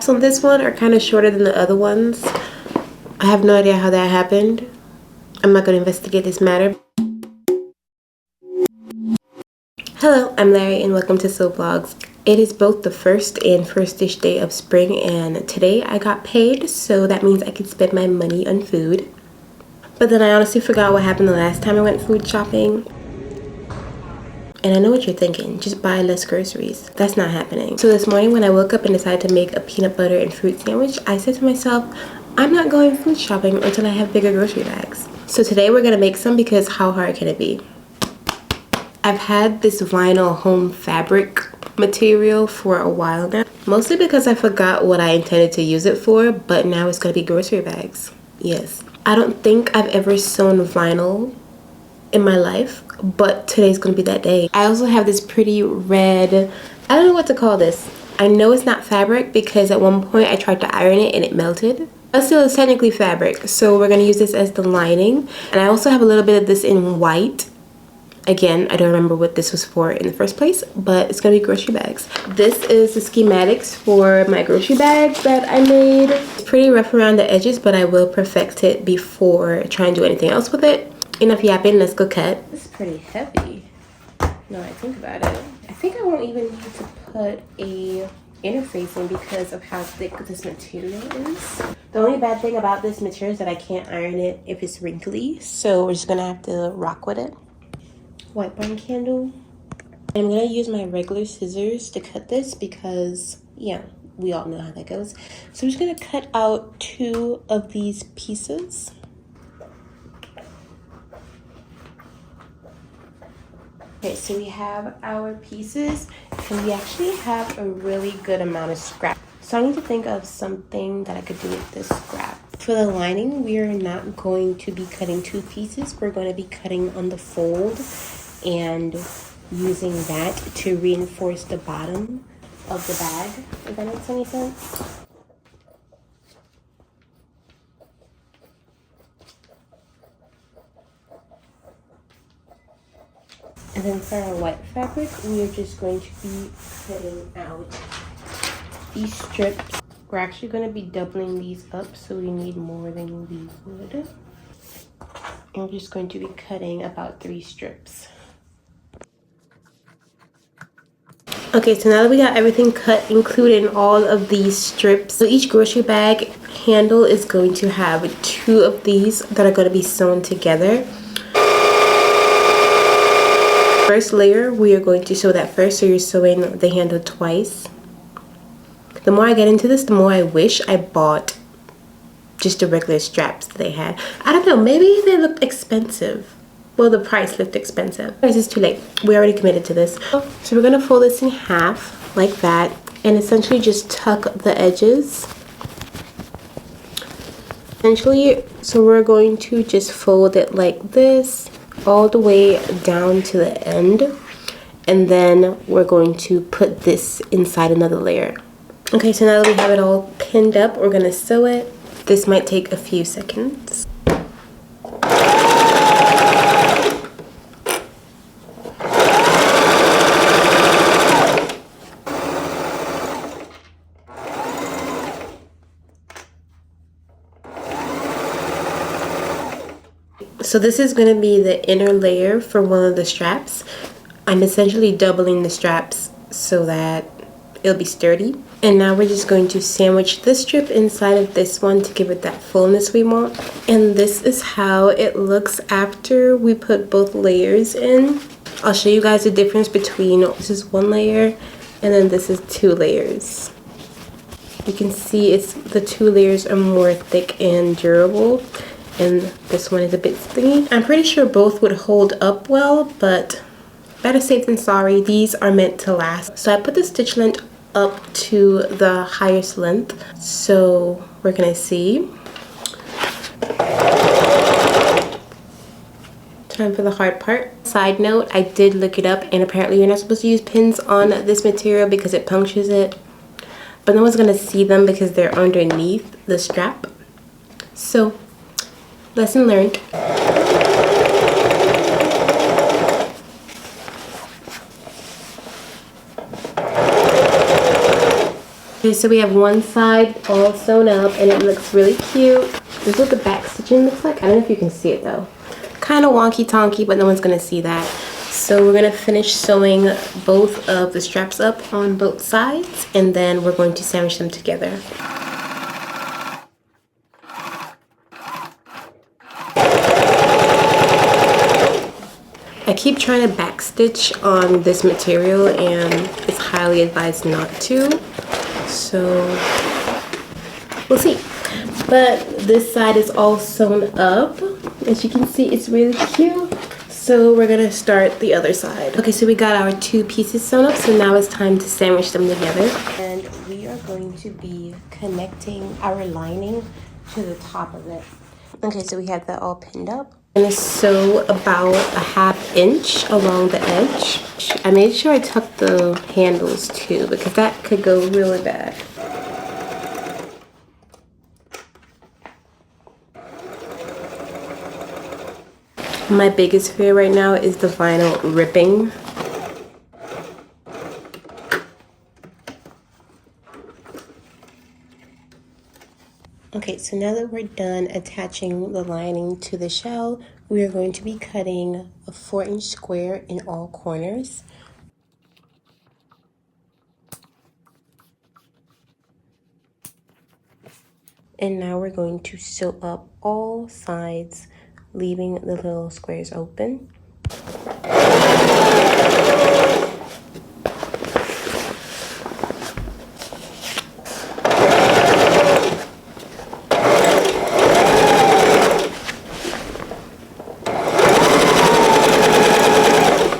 So this one are kind of shorter than the other ones. I have no idea how that happened. I'm not going to investigate this matter. Hello, I'm Larry and welcome to So Vlogs. It is both the first and first-ish day of spring, and today I got paid, so that means I can spend my money on food. But then I honestly forgot what happened the last time I went food shopping. And I know what you're thinking, just buy less groceries. That's not happening. So this morning when I woke up and decided to make a peanut butter and fruit sandwich, I said to myself, I'm not going food shopping until I have bigger grocery bags. So today we're gonna make some because how hard can it be? I've had this vinyl home fabric material for a while now, mostly because I forgot what I intended to use it for, but now it's gonna be grocery bags. Yes. I don't think I've ever sewn vinyl in my life, but today's gonna be that day. I also have this pretty red, I don't know what to call this. I know it's not fabric because at one point I tried to iron it and it melted. But still, it's technically fabric, so we're gonna use this as the lining. And I also have a little bit of this in white. Again, I don't remember what this was for in the first place, but it's gonna be grocery bags. This is the schematics for my grocery bag that I made. It's pretty rough around the edges, but I will perfect it before trying to do anything else with it. Enough yapping, let's go cut. This is pretty heavy. Now I think about it. I think I won't even need to put a interface in because of how thick this material is. The only bad thing about this material is that I can't iron it if it's wrinkly, so we're just gonna have to rock with it. White barn candle. I'm gonna use my regular scissors to cut this because, yeah, we all know how that goes. So I'm just gonna cut out 2 of these pieces. Okay, so we have our pieces and we actually have a really good amount of scrap. So I need to think of something that I could do with this scrap. For the lining, we are not going to be cutting 2 pieces. We're going to be cutting on the fold and using that to reinforce the bottom of the bag, if that makes any sense. And then for our white fabric, we are just going to be cutting out these strips. We're actually going to be doubling these up, so we need more than we would. And we're just going to be cutting about 3 strips. Okay, so now that we got everything cut, including all of these strips, so each grocery bag handle is going to have 2 of these that are going to be sewn together. First layer, we are going to sew that first, so you're sewing the handle twice. The more I get into this, the more I wish I bought just the regular straps that they had. I don't know, maybe they looked expensive. Well, the price looked expensive. It's too late. We already committed to this. So we're gonna fold this in half like that and essentially just tuck the edges. Essentially, so we're going to just fold it like this all the way down to the end, and then we're going to put this inside another layer. Okay, so now that we have it all pinned up, we're gonna sew it. This might take a few seconds. So this is going to be the inner layer for one of the straps. I'm essentially doubling the straps so that it'll be sturdy. And now we're just going to sandwich this strip inside of this one to give it that fullness we want. And this is how it looks after we put both layers in. I'll show you guys the difference between this is 1 layer and then this is 2 layers. You can see the 2 layers are more thick and durable, and this one is a bit stringy. I'm pretty sure both would hold up well, but better safe than sorry. These are meant to last. So I put the stitch length up to the highest length. So we're gonna see. Time for the hard part. Side note, I did look it up and apparently you're not supposed to use pins on this material because it punctures it. But no one's gonna see them because they're underneath the strap. So, lesson learned. Okay, so we have one side all sewn up and it looks really cute. This is what the back stitching looks like. I don't know if you can see it though. Kind of wonky tonky, but no one's gonna see that. So we're gonna finish sewing both of the straps up on both sides, and then we're going to sandwich them together. I keep trying to backstitch on this material and it's highly advised not to. So we'll see. But this side is all sewn up. As you can see, it's really cute. So we're gonna start the other side. Okay, so we got our two pieces sewn up, so now it's time to sandwich them together. And we are going to be connecting our lining to the top of it. Okay, so we have that all pinned up. I'm gonna sew about a ½ inch along the edge. I made sure I tucked the handles too, because that could go really bad. My biggest fear right now is the vinyl ripping. Okay, so now that we're done attaching the lining to the shell, we are going to be cutting a 4-inch square in all corners. And now we're going to sew up all sides, leaving the little squares open.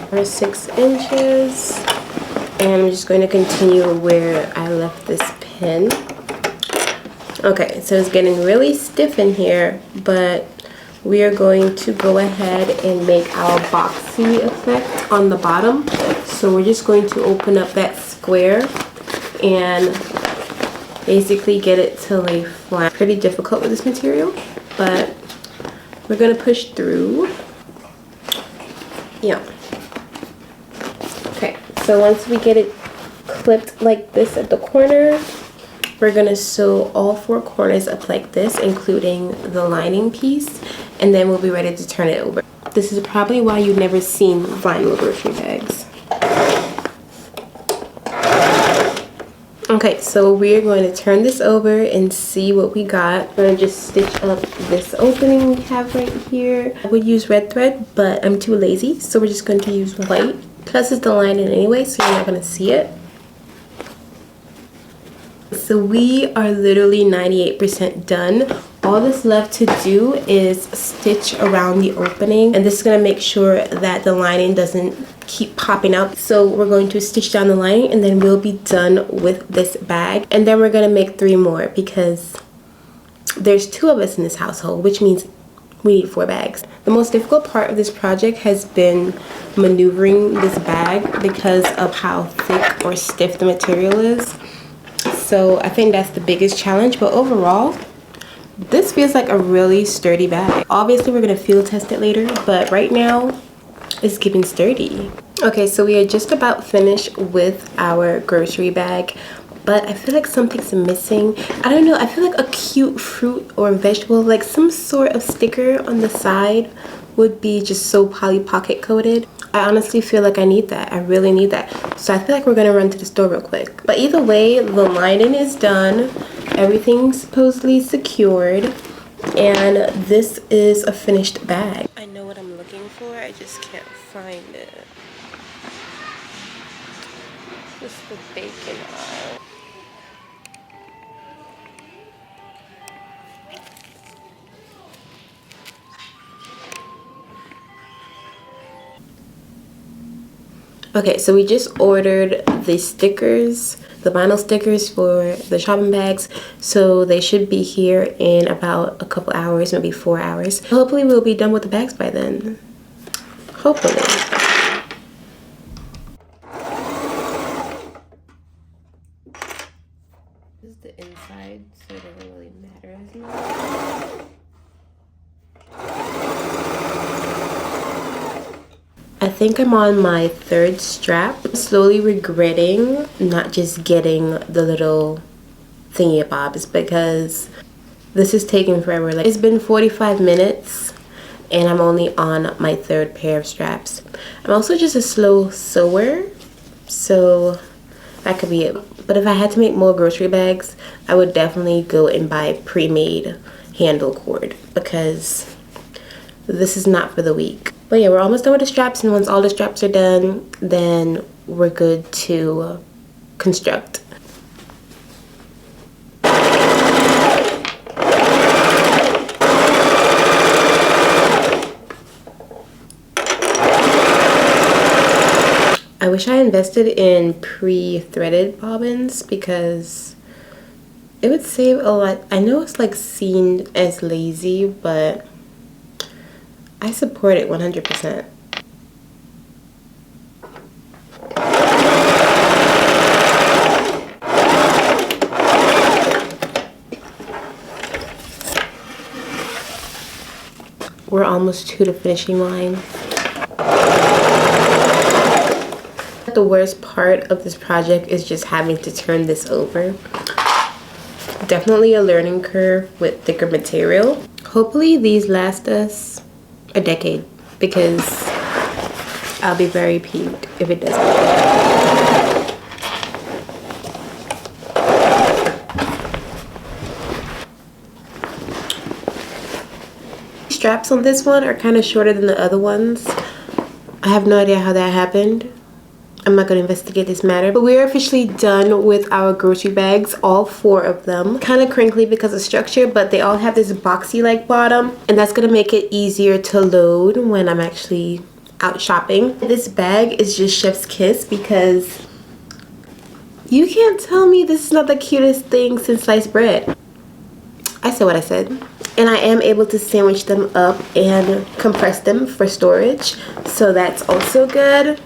For 6 inches, and I'm just going to continue where I left this pin. Okay, so it's getting really stiff in here, but we are going to go ahead and make our boxy effect on the bottom. So we're just going to open up that square and basically get it to lay flat. Pretty difficult with this material, but we're gonna push through. Yeah. Okay, so once we get it clipped like this at the corner, we're gonna sew all 4 corners up like this, including the lining piece, and then we'll be ready to turn it over. This is probably why you've never seen vinyl grocery bags. Okay, so we're going to turn this over and see what we got. I'm gonna just stitch up this opening we have right here. I would use red thread, but I'm too lazy, so we're just going to use white. Plus it's the lining anyway, so you're not gonna see it. So we are literally 98% done. All that's left to do is stitch around the opening, and this is gonna make sure that the lining doesn't keep popping out. So we're going to stitch down the lining, and then we'll be done with this bag. And then we're gonna make 3 more because there's 2 of us in this household, which means we need 4 bags. The most difficult part of this project has been maneuvering this bag because of how thick or stiff the material is. So I think that's the biggest challenge, but overall, this feels like a really sturdy bag. Obviously, we're gonna field test it later, but right now, it's giving sturdy. Okay, so we are just about finished with our grocery bag, but I feel like something's missing. I don't know, I feel like a cute fruit or vegetable, like some sort of sticker on the side would be just so Polly Pocket coated. I honestly feel like I need that. I really need that. So I feel like we're gonna run to the store real quick. But either way, the lining is done. Everything's supposedly secured. And this is a finished bag. I know what I'm looking for, I just can't find it. This is the bacon aisle. Okay, so we just ordered the stickers, the vinyl stickers for the shopping bags, so they should be here in about a couple hours, maybe 4 hours. Hopefully we'll be done with the bags by then. Hopefully. This is the inside, so it doesn't really matter as much. I think I'm on my 3rd strap. I'm slowly regretting not just getting the little thingy-bobs because this is taking forever. Like, it's been 45 minutes and I'm only on my third pair of straps. I'm also just a slow sewer, so that could be it. But if I had to make more grocery bags, I would definitely go and buy pre-made handle cord because this is not for the weak. But yeah, we're almost done with the straps, and once all the straps are done, then we're good to construct. I wish I invested in pre-threaded bobbins because it would save a lot. I know it's like seen as lazy, but I support it 100%. We're almost to the finishing line. The worst part of this project is just having to turn this over. Definitely a learning curve with thicker material. Hopefully these last us a decade because I'll be very peeved if it doesn't. Straps on this one are kind of shorter than the other ones. I have no idea how that happened. I'm not going to investigate this matter, but we're officially done with our grocery bags, all 4 of them. Kind of crinkly because of structure, but they all have this boxy like bottom, and that's going to make it easier to load when I'm actually out shopping. This bag is just chef's kiss because you can't tell me this is not the cutest thing since sliced bread. I said what I said. And I am able to sandwich them up and compress them for storage, so that's also good.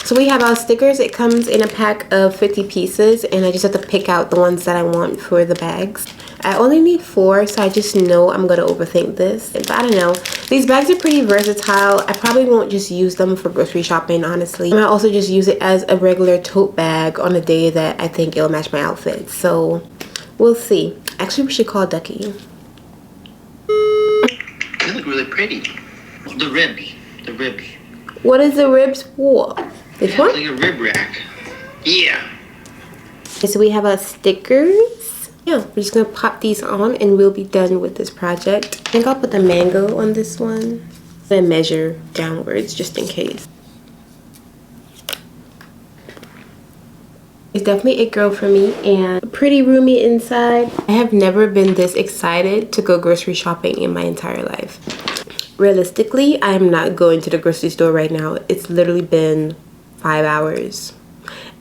So we have our stickers. It comes in a pack of 50 pieces, and I just have to pick out the ones that I want for the bags. I only need 4, so I just know I'm gonna overthink this, but I don't know. These bags are pretty versatile. I probably won't just use them for grocery shopping, honestly. I might also just use it as a regular tote bag on a day that I think it'll match my outfit, so we'll see. Actually, we should call Ducky. You look really pretty. The rib. What is the ribs for? This one? Like a rib rack. Yeah. Okay, so we have our stickers. Yeah, we're just gonna pop these on and we'll be done with this project. I think I'll put the mango on this one and measure downwards just in case. It's definitely a girl for me and pretty roomy inside. I have never been this excited to go grocery shopping in my entire life. Realistically, I am not going to the grocery store right now. It's literally been 5 hours.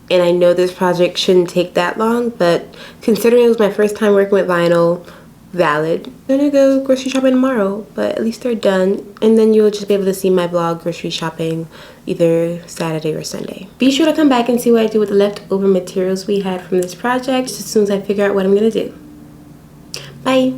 And I know this project shouldn't take that long, but considering it was my first time working with vinyl, valid. I'm gonna go grocery shopping tomorrow, but at least they're done. And then you'll just be able to see my vlog grocery shopping either Saturday or Sunday. Be sure to come back and see what I do with the leftover materials we had from this project as soon as I figure out what I'm gonna do. Bye.